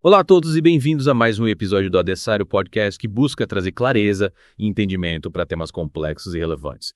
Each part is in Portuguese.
Olá a todos e bem-vindos a mais um episódio do Adessário Podcast que busca trazer clareza e entendimento para temas complexos e relevantes.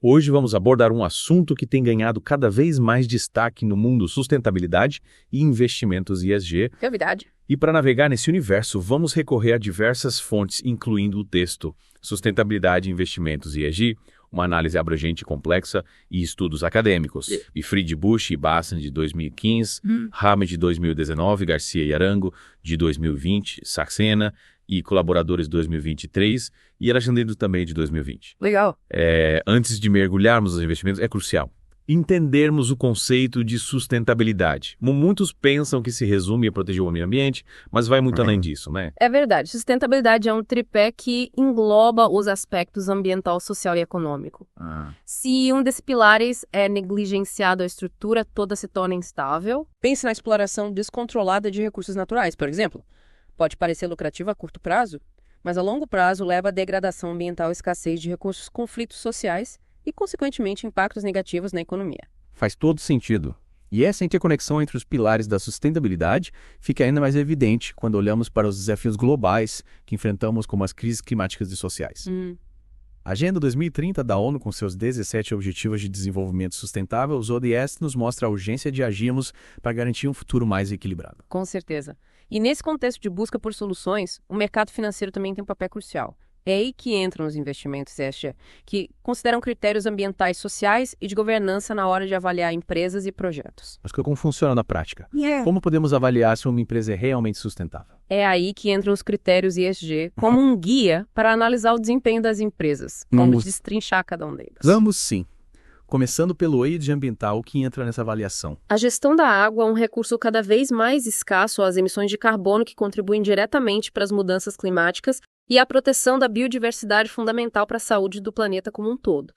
Hoje vamos abordar um assunto que tem ganhado cada vez mais destaque no mundo sustentabilidade e investimentos ESG. Novidade. E para navegar nesse universo, vamos recorrer a diversas fontes, incluindo o texto Sustentabilidade e Investimentos ESG, uma análise abrangente e complexa e estudos acadêmicos. E Friedbush e Bassan, de 2015, Hamed, de 2019, Garcia e Arango, de 2020, Saxena e colaboradores de 2023 e Alexandre também de 2020. Legal. Antes de mergulharmos nos investimentos, é crucial entendermos o conceito de sustentabilidade. Muitos pensam que se resume a proteger o meio ambiente, mas vai muito além disso, né? É verdade. Sustentabilidade é um tripé que engloba os aspectos ambiental, social e econômico. Se um desses pilares é negligenciado, a estrutura toda se torna instável. Pense na exploração descontrolada de recursos naturais, por exemplo. Pode parecer lucrativo a curto prazo, mas a longo prazo leva à degradação ambiental, escassez de recursos, conflitos sociais e, consequentemente, impactos negativos na economia. Faz todo sentido. E essa interconexão entre os pilares da sustentabilidade fica ainda mais evidente quando olhamos para os desafios globais que enfrentamos, como as crises climáticas e sociais. A Agenda 2030 da ONU, com seus 17 Objetivos de Desenvolvimento Sustentável, os ODS, nos mostra a urgência de agirmos para garantir um futuro mais equilibrado. Com certeza. E nesse contexto de busca por soluções, o mercado financeiro também tem um papel crucial. É aí que entram os investimentos ESG, que consideram critérios ambientais, sociais e de governança na hora de avaliar empresas e projetos. Mas como funciona na prática? Como podemos avaliar se uma empresa é realmente sustentável? É aí que entram os critérios ESG como um guia para analisar o desempenho das empresas. Vamos destrinchar cada um deles. Vamos sim. Começando pelo ESG ambiental que entra nessa avaliação. A gestão da água é um recurso cada vez mais escasso às emissões de carbono que contribuem diretamente para as mudanças climáticas e a proteção da biodiversidade fundamental para a saúde do planeta como um todo.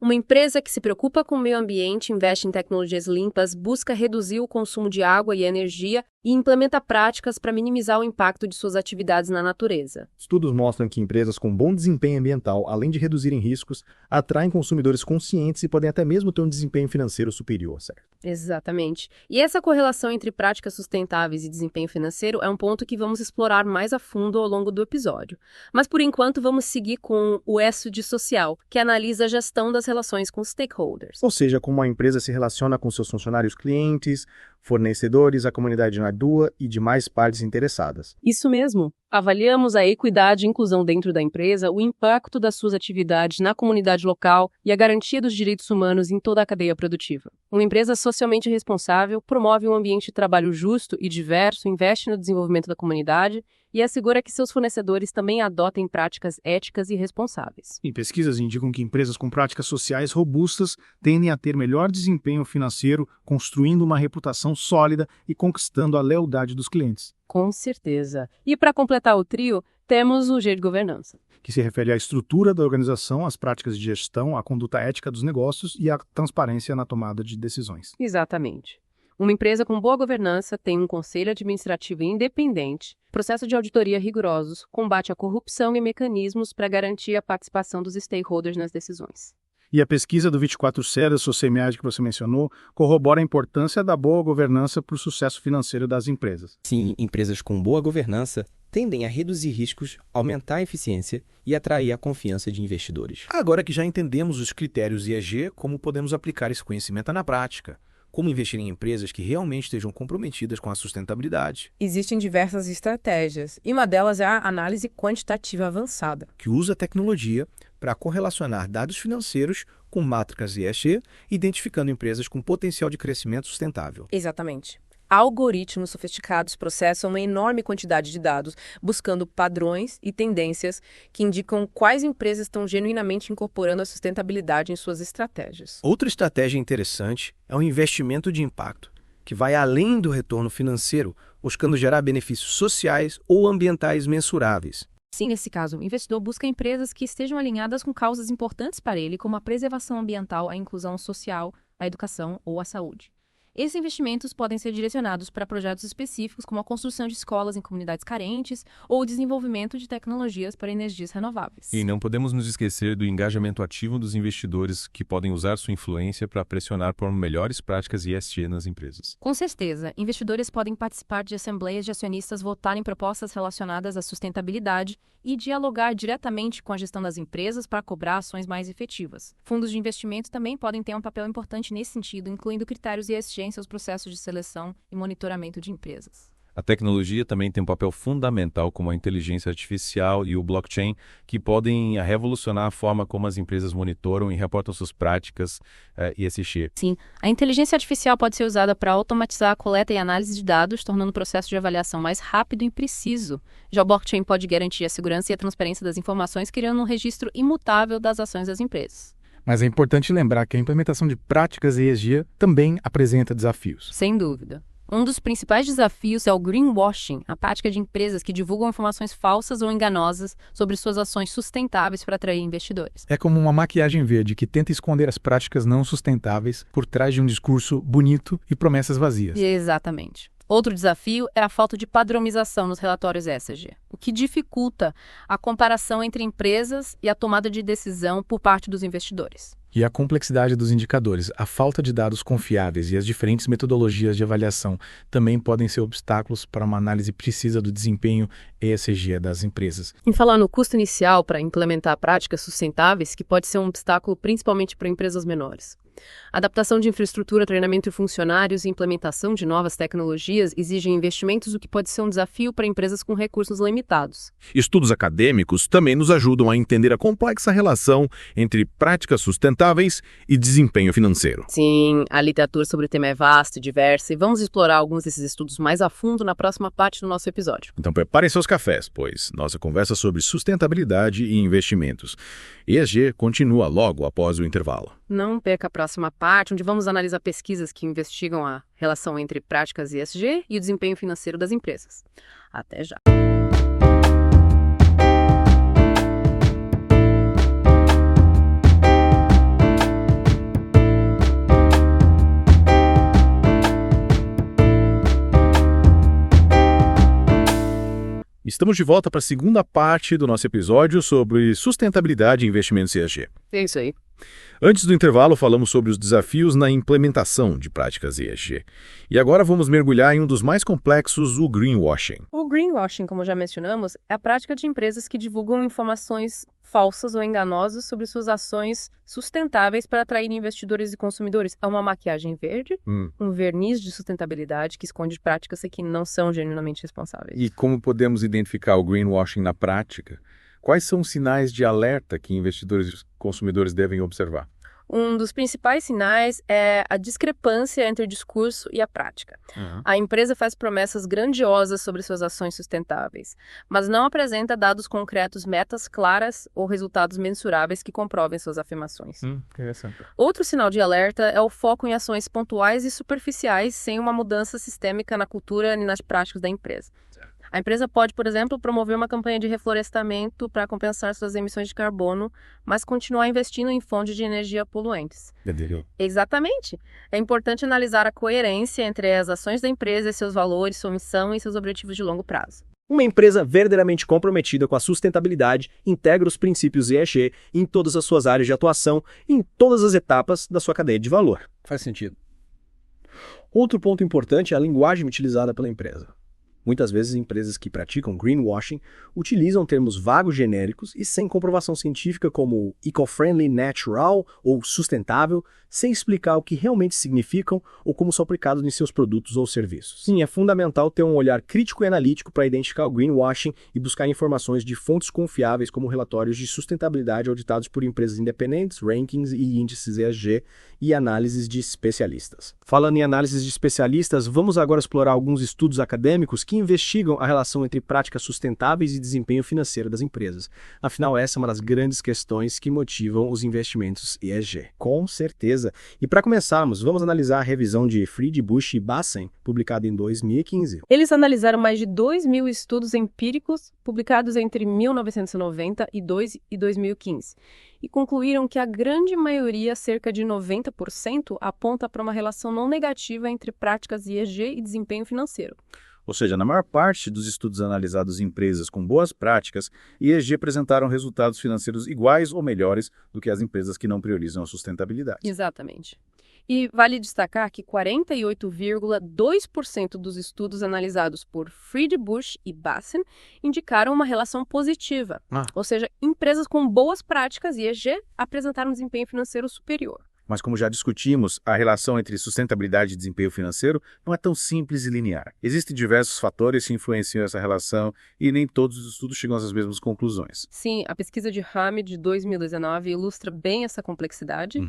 Uma empresa que se preocupa com o meio ambiente, investe em tecnologias limpas, busca reduzir o consumo de água e energia e implementa práticas para minimizar o impacto de suas atividades na natureza. Estudos mostram que empresas com bom desempenho ambiental, além de reduzirem riscos, atraem consumidores conscientes e podem até mesmo ter um desempenho financeiro superior, certo? Exatamente. E essa correlação entre práticas sustentáveis e desempenho financeiro é um ponto que vamos explorar mais a fundo ao longo do episódio. Mas, por enquanto, vamos seguir com o S de social, que analisa a gestão das relações com stakeholders. Ou seja, como a empresa se relaciona com seus funcionários, clientes, fornecedores, a comunidade na rua e demais partes interessadas. Isso mesmo. Avaliamos a equidade e inclusão dentro da empresa, o impacto das suas atividades na comunidade local e a garantia dos direitos humanos em toda a cadeia produtiva. Uma empresa socialmente responsável promove um ambiente de trabalho justo e diverso, investe no desenvolvimento da comunidade e assegura que seus fornecedores também adotem práticas éticas e responsáveis. E pesquisas indicam que empresas com práticas sociais robustas tendem a ter melhor desempenho financeiro, construindo uma reputação sólida e conquistando a lealdade dos clientes. Com certeza. E para completar o trio, temos o G de governança, Que se refere à estrutura da organização, às práticas de gestão, à conduta ética dos negócios e à transparência na tomada de decisões. Exatamente. Uma empresa com boa governança tem um conselho administrativo independente, processo de auditoria rigorosos, combate à corrupção e mecanismos para garantir a participação dos stakeholders nas decisões. E a pesquisa do 24C da Sociedade que você mencionou corrobora a importância da boa governança para o sucesso financeiro das empresas. Sim, empresas com boa governança tendem a reduzir riscos, aumentar a eficiência e atrair a confiança de investidores. Agora que já entendemos os critérios ESG, como podemos aplicar esse conhecimento na prática? Como investir em empresas que realmente estejam comprometidas com a sustentabilidade? Existem diversas estratégias, e uma delas é a análise quantitativa avançada, Que usa a tecnologia para correlacionar dados financeiros com métricas ESG, identificando empresas com potencial de crescimento sustentável. Exatamente. Algoritmos sofisticados processam uma enorme quantidade de dados, buscando padrões e tendências que indicam quais empresas estão genuinamente incorporando a sustentabilidade em suas estratégias. Outra estratégia interessante é o investimento de impacto, que vai além do retorno financeiro, buscando gerar benefícios sociais ou ambientais mensuráveis. Sim, nesse caso, o investidor busca empresas que estejam alinhadas com causas importantes para ele, como a preservação ambiental, a inclusão social, a educação ou a saúde. Esses investimentos podem ser direcionados para projetos específicos, como a construção de escolas em comunidades carentes ou o desenvolvimento de tecnologias para energias renováveis. E não podemos nos esquecer do engajamento ativo dos investidores que podem usar sua influência para pressionar por melhores práticas ESG nas empresas. Com certeza, investidores podem participar de assembleias de acionistas, votar em propostas relacionadas à sustentabilidade e dialogar diretamente com a gestão das empresas para cobrar ações mais efetivas. Fundos de investimento também podem ter um papel importante nesse sentido, incluindo critérios ESG em seus processos de seleção e monitoramento de empresas. A tecnologia também tem um papel fundamental, como a inteligência artificial e o blockchain, que podem revolucionar a forma como as empresas monitoram e reportam suas práticas ESG. Sim, a inteligência artificial pode ser usada para automatizar a coleta e análise de dados, tornando o processo de avaliação mais rápido e preciso. Já o blockchain pode garantir a segurança e a transparência das informações, criando um registro imutável das ações das empresas. Mas é importante lembrar que a implementação de práticas ESG também apresenta desafios. Sem dúvida. Um dos principais desafios é o greenwashing, a prática de empresas que divulgam informações falsas ou enganosas sobre suas ações sustentáveis para atrair investidores. É como uma maquiagem verde que tenta esconder as práticas não sustentáveis por trás de um discurso bonito e promessas vazias. Exatamente. Outro desafio é a falta de padronização nos relatórios ESG, o que dificulta a comparação entre empresas e a tomada de decisão por parte dos investidores. E a complexidade dos indicadores, a falta de dados confiáveis e as diferentes metodologias de avaliação também podem ser obstáculos para uma análise precisa do desempenho ESG das empresas. Em falar no custo inicial para implementar práticas sustentáveis, que pode ser um obstáculo principalmente para empresas menores. Adaptação de infraestrutura, treinamento de funcionários e implementação de novas tecnologias exigem investimentos, o que pode ser um desafio para empresas com recursos limitados. Estudos acadêmicos também nos ajudam a entender a complexa relação entre práticas sustentáveis e desempenho financeiro. Sim, a literatura sobre o tema é vasta e diversa e vamos explorar alguns desses estudos mais a fundo na próxima parte do nosso episódio. Então preparem seus cafés, pois nossa conversa sobre sustentabilidade e investimentos ESG continua logo após o intervalo. Não perca a próxima parte, onde vamos analisar pesquisas que investigam a relação entre práticas ESG e o desempenho financeiro das empresas. Até já! Estamos de volta para a segunda parte do nosso episódio sobre sustentabilidade e investimentos ESG. É isso aí. Antes do intervalo, falamos sobre os desafios na implementação de práticas ESG. E agora vamos mergulhar em um dos mais complexos, o greenwashing. O greenwashing, como já mencionamos, é a prática de empresas que divulgam informações falsas ou enganosas sobre suas ações sustentáveis para atrair investidores e consumidores. É uma maquiagem verde, um verniz de sustentabilidade que esconde práticas que não são genuinamente responsáveis. E como podemos identificar o greenwashing na prática? Quais são os sinais de alerta que investidores e consumidores devem observar? Um dos principais sinais é a discrepância entre o discurso e a prática. A empresa faz promessas grandiosas sobre suas ações sustentáveis, mas não apresenta dados concretos, metas claras ou resultados mensuráveis que comprovem suas afirmações. Interessante. Outro sinal de alerta é o foco em ações pontuais e superficiais sem uma mudança sistêmica na cultura e nas práticas da empresa. A empresa pode, por exemplo, promover uma campanha de reflorestamento para compensar suas emissões de carbono, mas continuar investindo em fontes de energia poluentes. Exatamente. É importante analisar a coerência entre as ações da empresa e seus valores, sua missão e seus objetivos de longo prazo. Uma empresa verdadeiramente comprometida com a sustentabilidade integra os princípios ESG em todas as suas áreas de atuação e em todas as etapas da sua cadeia de valor. Faz sentido. Outro ponto importante é a linguagem utilizada pela empresa. Muitas vezes, empresas que praticam greenwashing utilizam termos vagos genéricos e sem comprovação científica como eco-friendly, natural ou sustentável, sem explicar o que realmente significam ou como são aplicados em seus produtos ou serviços. Sim, é fundamental ter um olhar crítico e analítico para identificar o greenwashing e buscar informações de fontes confiáveis como relatórios de sustentabilidade auditados por empresas independentes, rankings e índices ESG e análises de especialistas. Falando em análises de especialistas, vamos agora explorar alguns estudos acadêmicos que que investigam a relação entre práticas sustentáveis e desempenho financeiro das empresas. Afinal, essa é uma das grandes questões que motivam os investimentos ESG. Com certeza. E para começarmos, vamos analisar a revisão de Fried, Bush e Bassen, publicada em 2015. Eles analisaram mais de 2.000 estudos empíricos publicados entre 1992 e 2015 e concluíram que a grande maioria, cerca de 90%, aponta para uma relação não negativa entre práticas ESG e desempenho financeiro. Ou seja, na maior parte dos estudos analisados em empresas com boas práticas, ESG apresentaram resultados financeiros iguais ou melhores do que as empresas que não priorizam a sustentabilidade. Exatamente. E vale destacar que 48,2% dos estudos analisados por Fried, Bush e Bassen indicaram uma relação positiva. Ou seja, empresas com boas práticas ESG apresentaram um desempenho financeiro superior. Mas como já discutimos, a relação entre sustentabilidade e desempenho financeiro não é tão simples e linear. Existem diversos fatores que influenciam essa relação e nem todos os estudos chegam às mesmas conclusões. Sim, a pesquisa de Hamid de 2019 ilustra bem essa complexidade.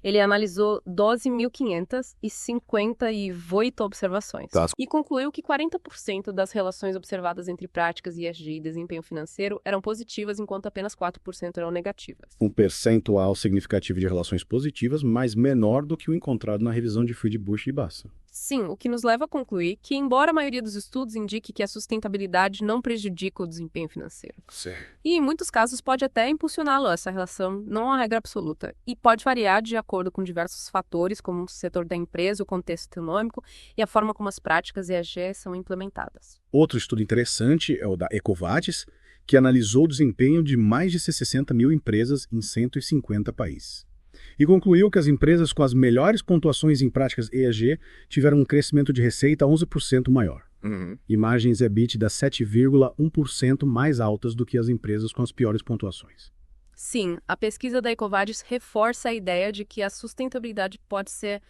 Ele analisou 12.558 observações e concluiu que 40% das relações observadas entre práticas ESG e desempenho financeiro eram positivas, enquanto apenas 4% eram negativas. Um percentual significativo de relações positivas, mas menor do que o encontrado na revisão de Fried, Bush e Bassen. Sim, o que nos leva a concluir que, embora a maioria dos estudos indique que a sustentabilidade não prejudica o desempenho financeiro. Certo. E, em muitos casos, pode até impulsioná-lo, essa relação não é uma regra absoluta. E pode variar de acordo com diversos fatores, como o setor da empresa, o contexto econômico e a forma como as práticas ESG são implementadas. Outro estudo interessante é o da EcoVadis, que analisou o desempenho de mais de 60 mil empresas em 150 países. E concluiu que as empresas com as melhores pontuações em práticas ESG tiveram um crescimento de receita 11% maior. E margens EBITDA 7,1% mais altas do que as empresas com as piores pontuações. Sim, a pesquisa da EcoVadis reforça a ideia de que a sustentabilidade pode ser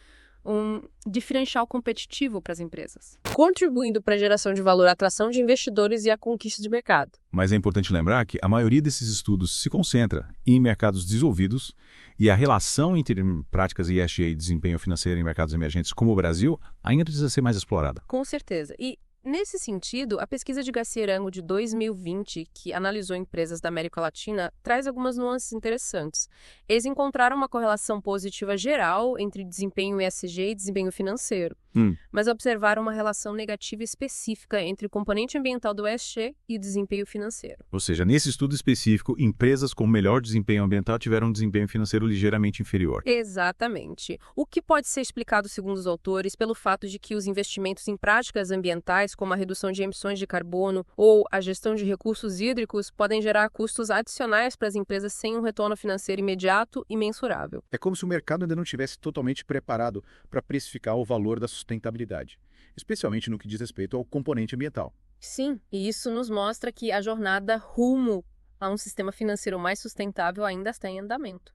um diferencial competitivo para as empresas, contribuindo para a geração de valor, a atração de investidores e a conquista de mercado. Mas é importante lembrar que a maioria desses estudos se concentra em mercados desenvolvidos e a relação entre práticas ESG e desempenho financeiro em mercados emergentes como o Brasil ainda precisa ser mais explorada. Com certeza. E, nesse sentido, a pesquisa de Garcia Arango de 2020, que analisou empresas da América Latina, traz algumas nuances interessantes. Eles encontraram uma correlação positiva geral entre desempenho ESG e desempenho financeiro, mas observaram uma relação negativa específica entre o componente ambiental do ESG e o desempenho financeiro. Ou seja, nesse estudo específico, empresas com melhor desempenho ambiental tiveram um desempenho financeiro ligeiramente inferior. Exatamente. O que pode ser explicado, segundo os autores, pelo fato de que os investimentos em práticas ambientais, como a redução de emissões de carbono ou a gestão de recursos hídricos, podem gerar custos adicionais para as empresas sem um retorno financeiro imediato e mensurável. É como se o mercado ainda não estivesse totalmente preparado para precificar o valor da sustentabilidade, especialmente no que diz respeito ao componente ambiental. Sim, e isso nos mostra que a jornada rumo a um sistema financeiro mais sustentável ainda está em andamento.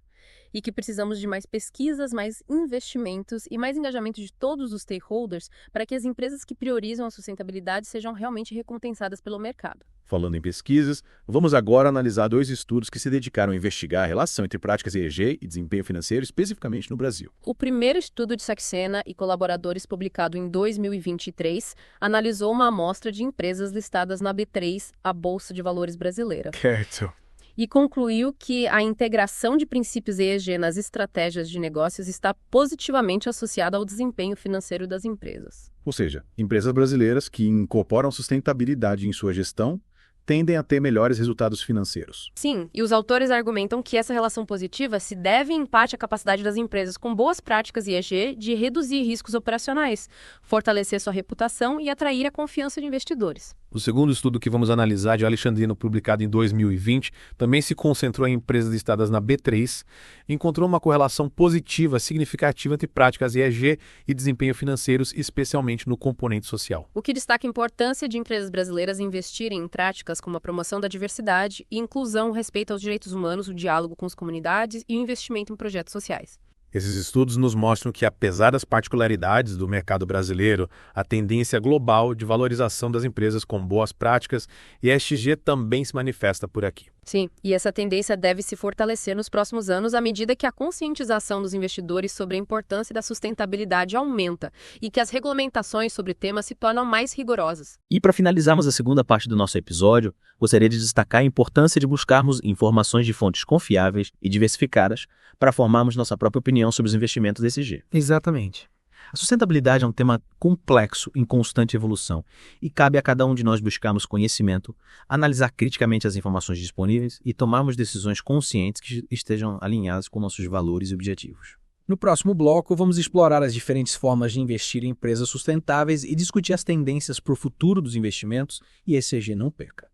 E que precisamos de mais pesquisas, mais investimentos e mais engajamento de todos os stakeholders para que as empresas que priorizam a sustentabilidade sejam realmente recompensadas pelo mercado. Falando em pesquisas, vamos agora analisar 2 estudos que se dedicaram a investigar a relação entre práticas ESG e desempenho financeiro, especificamente no Brasil. O primeiro estudo de Saxena e colaboradores, publicado em 2023, analisou uma amostra de empresas listadas na B3, a Bolsa de Valores brasileira. Certo. E concluiu que a integração de princípios ESG nas estratégias de negócios está positivamente associada ao desempenho financeiro das empresas. Ou seja, empresas brasileiras que incorporam sustentabilidade em sua gestão tendem a ter melhores resultados financeiros. Sim, e os autores argumentam que essa relação positiva se deve em parte à capacidade das empresas com boas práticas ESG de reduzir riscos operacionais, fortalecer sua reputação e atrair a confiança de investidores. O segundo estudo que vamos analisar, de Alexandrino, publicado em 2020, também se concentrou em empresas listadas na B3 e encontrou uma correlação positiva significativa entre práticas ESG e desempenho financeiros, especialmente no componente social. O que destaca a importância de empresas brasileiras investirem em práticas como a promoção da diversidade e inclusão, o respeito aos direitos humanos, o diálogo com as comunidades e o investimento em projetos sociais. Esses estudos nos mostram que, apesar das particularidades do mercado brasileiro, a tendência global de valorização das empresas com boas práticas e ESG também se manifesta por aqui. Sim, e essa tendência deve se fortalecer nos próximos anos à medida que a conscientização dos investidores sobre a importância da sustentabilidade aumenta e que as regulamentações sobre temas se tornam mais rigorosas. E para finalizarmos a segunda parte do nosso episódio, gostaria de destacar a importância de buscarmos informações de fontes confiáveis e diversificadas para formarmos nossa própria opinião sobre os investimentos ESG. Exatamente. A sustentabilidade é um tema complexo em constante evolução e cabe a cada um de nós buscarmos conhecimento, analisar criticamente as informações disponíveis e tomarmos decisões conscientes que estejam alinhadas com nossos valores e objetivos. No próximo bloco, vamos explorar as diferentes formas de investir em empresas sustentáveis e discutir as tendências para o futuro dos investimentos e ESG não perca.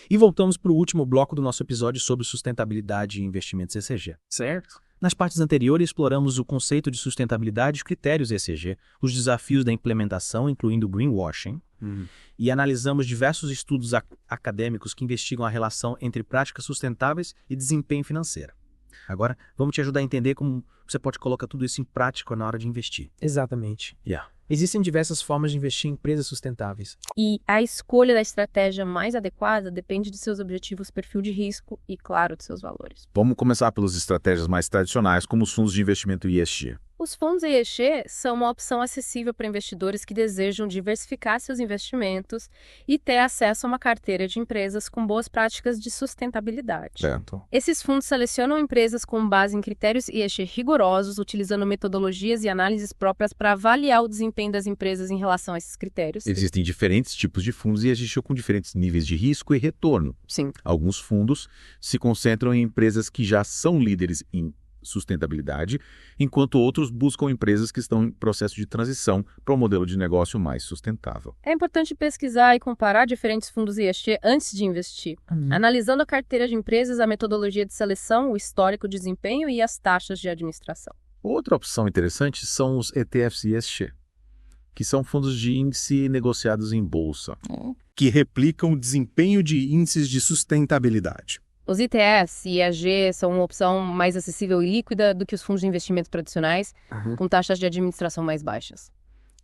E voltamos para o último bloco do nosso episódio sobre sustentabilidade e investimentos ESG. Certo. Nas partes anteriores, exploramos o conceito de sustentabilidade e os critérios ESG, os desafios da implementação, incluindo greenwashing, e analisamos diversos estudos acadêmicos que investigam a relação entre práticas sustentáveis e desempenho financeiro. Agora, vamos te ajudar a entender como você pode colocar tudo isso em prática na hora de investir. Exatamente. Existem diversas formas de investir em empresas sustentáveis. E a escolha da estratégia mais adequada depende de seus objetivos, perfil de risco e, claro, de seus valores. Vamos começar pelas estratégias mais tradicionais, como os fundos de investimento ESG. Os fundos ESG são uma opção acessível para investidores que desejam diversificar seus investimentos e ter acesso a uma carteira de empresas com boas práticas de sustentabilidade. Certo. Esses fundos selecionam empresas com base em critérios ESG rigorosos, utilizando metodologias e análises próprias para avaliar o desempenho das empresas em relação a esses critérios. Existem diferentes tipos de fundos e ESG com diferentes níveis de risco e retorno. Sim. Alguns fundos se concentram em empresas que já são líderes em sustentabilidade, enquanto outros buscam empresas que estão em processo de transição para um modelo de negócio mais sustentável. É importante pesquisar e comparar diferentes fundos ESG antes de investir, analisando a carteira de empresas, a metodologia de seleção, o histórico de desempenho e as taxas de administração. Outra opção interessante são os ETFs ESG, que são fundos de índice negociados em bolsa, que replicam o desempenho de índices de sustentabilidade. Os ETFs e ESG são uma opção mais acessível e líquida do que os fundos de investimento tradicionais, com taxas de administração mais baixas.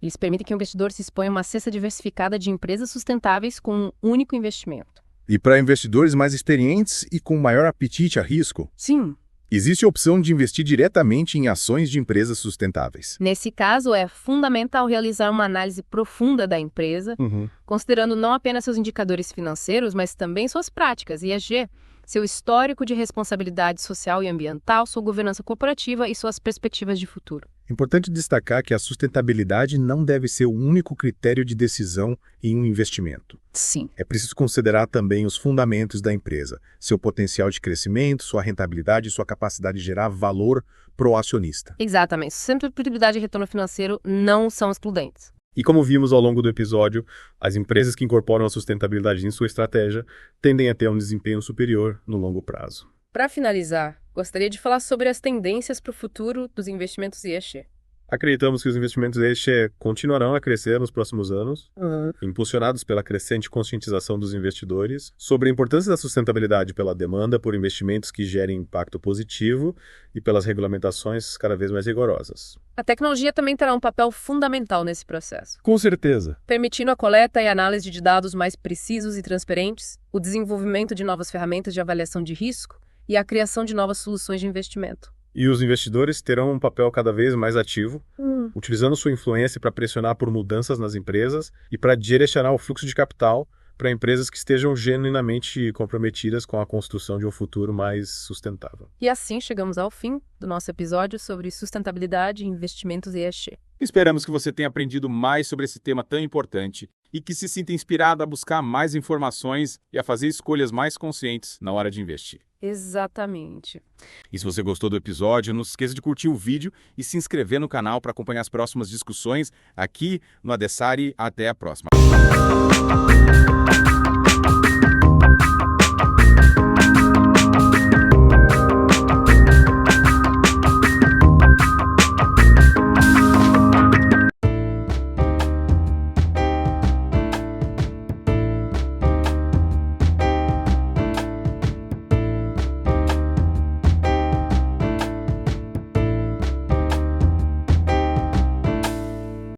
Eles permitem que o investidor se exponha a uma cesta diversificada de empresas sustentáveis com um único investimento. E para investidores mais experientes e com maior apetite a risco? Sim. Existe a opção de investir diretamente em ações de empresas sustentáveis. Nesse caso, é fundamental realizar uma análise profunda da empresa, considerando não apenas seus indicadores financeiros, mas também suas práticas ESG, seu histórico de responsabilidade social e ambiental, sua governança corporativa e suas perspectivas de futuro. Importante destacar que a sustentabilidade não deve ser o único critério de decisão em um investimento. Sim. É preciso considerar também os fundamentos da empresa, seu potencial de crescimento, sua rentabilidade e sua capacidade de gerar valor para o acionista. Exatamente. Sustentabilidade e retorno financeiro não são excludentes. E como vimos ao longo do episódio, as empresas que incorporam a sustentabilidade em sua estratégia tendem a ter um desempenho superior no longo prazo. Para finalizar, gostaria de falar sobre as tendências para o futuro dos investimentos ESG. Acreditamos que os investimentos ESG continuarão a crescer nos próximos anos, impulsionados pela crescente conscientização dos investidores sobre a importância da sustentabilidade pela demanda por investimentos que gerem impacto positivo e pelas regulamentações cada vez mais rigorosas. A tecnologia também terá um papel fundamental nesse processo. Com certeza. Permitindo a coleta e análise de dados mais precisos e transparentes, o desenvolvimento de novas ferramentas de avaliação de risco e a criação de novas soluções de investimento. E os investidores terão um papel cada vez mais ativo, utilizando sua influência para pressionar por mudanças nas empresas e para direcionar o fluxo de capital para empresas que estejam genuinamente comprometidas com a construção de um futuro mais sustentável. E assim chegamos ao fim do nosso episódio sobre sustentabilidade e investimentos ESG. Esperamos que você tenha aprendido mais sobre esse tema tão importante e que se sinta inspirado a buscar mais informações e a fazer escolhas mais conscientes na hora de investir. Exatamente. E se você gostou do episódio, não se esqueça de curtir o vídeo e se inscrever no canal para acompanhar as próximas discussões aqui no Adessari. Até a próxima.